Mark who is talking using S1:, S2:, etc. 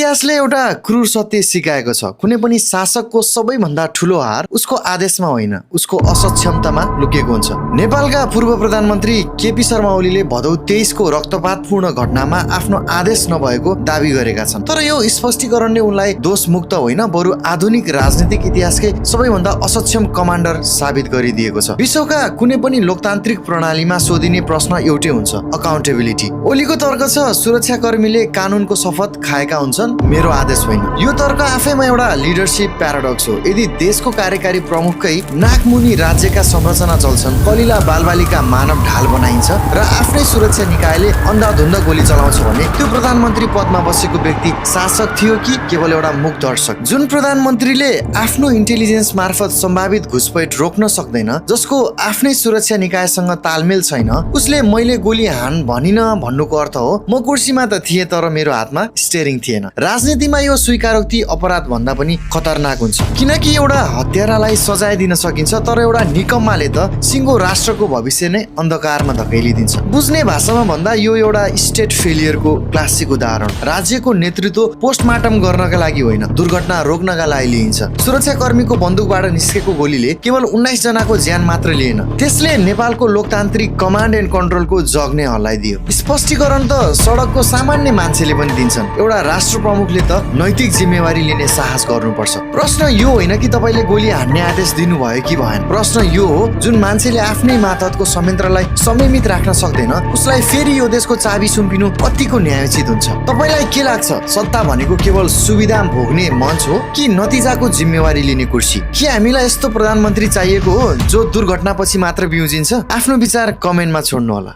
S1: इतिहासले एउटा क्रूर सत्य सिकाएको छ, कुनै पनि शासकको सबैभन्दा ठूलो हार उसको आदेशमा होइन, उसको असक्षमतामा लुकेको हुन्छ। नेपालका पूर्व प्रधानमन्त्री केपी शर्मा ओलीले भदौ 23 को रक्तपातपूर्ण घटनामा आफ्नो आदेश नभएको दावी गरेका छन्। तर यो स्पष्टीकरणले उनलाई दोषमुक्त होइन, बरु आधुनिक राजनीतिक इतिहासकै सबैभन्दा असक्षम कमान्डर साबित गरिदिएको छ। विश्वका कुनै पनि लोकतान्त्रिक प्रणालीमा सोधिने प्रश्न एउटै हुन्छ, अकाउन्टेबिलिटी। ओलीको तर्क छ सुरक्षाकर्मीले कानुनको शपथ खाएका हुन्छन्, मेरो आदेश होइन। यो तर्क आफैमा एउटा लिडरशिप प्याराडक्स हो। यदि देशको कार्यकारी प्रमुखकै नाकमुनि राज्यका संरचना चल्छन्, कलिला बालबालिका मानव ढाल बनाइन्छ र आफ्नै सुरक्षा निकायले अन्धाधुन्द गोली चलाउँछ भने त्यो प्रधानमन्त्री पदमा बसेको व्यक्ति शासक थियो कि केवल एउटा मूक दर्शक? जुन प्रधानमन्त्रीले आफ्नो इन्टेलिजेन्स मार्फत सम्भावित घुसपैठ रोक्न सक्दैन, जसको आफ्नै सुरक्षा निकायसँग तालमेल छैन, उसले मैले गोली हान भनिन भन्नुको अर्थ हो म कुर्सीमा त थिएँ तर मेरो हातमा स्टेरिङ थिएन। राजनीतिमा यो स्वीकारोक्ति अपराध भन्दा पनि खतरनाक हुन्छ, किनकि एउटा हत्यारालाई सजाय दिन सकिन्छ तर एउटा निकम्माले त सिङ्गो राष्ट्रको भविष्य नै अन्धकारमा धकेलिदिन्छ। बुझ्ने भाषामा भन्दा यो एउटा स्टेट फेलियरको क्लासिक उदाहरण। राज्यको नेतृत्व पोस्टमार्टम गर्नका लागि होइन, दुर्घटना रोक्नका लागि लिइन्छ। सुरक्षाकर्मीको बन्दुकबाट निस्केको गोलीले केवल 19 जनाको ज्यान मात्र लिएन, त्यसले नेपालको लोकतान्त्रिक कमान्ड एन्ड कन्ट्रोलको जग नै हल्लाइदियो। स्पष्टीकरण त सडकको सामान्य मान्छेले पनि दिन्छन्, एउटा राष्ट्र प्रमुखले त नैतिक जिम्मेवारी लिने साहस गर्नुपर्छ। प्रश्न यो होइन कि तपाईँले गोली हान्ने आदेश दिनुभयो कि भएन, प्रश्न यो हो जुन मान्छेले आफ्नै मातहतको संयन्त्रलाई संयमित राख्न सक्दैन, उसलाई फेरि यो देशको चाबी सुम्पिनु कतिको न्यायोचित हुन्छ? तपाईँलाई के लाग्छ, सत्ता भनेको केवल सुविधा भोग्ने मञ्च हो कि नतिजाको जिम्मेवारी लिने कुर्सी? के हामीलाई यस्तो प्रधानमन्त्री चाहिएको हो जो दुर्घटनापछि मात्र बिउजिन्छ? आफ्नो विचार कमेन्टमा छोड्नु होला।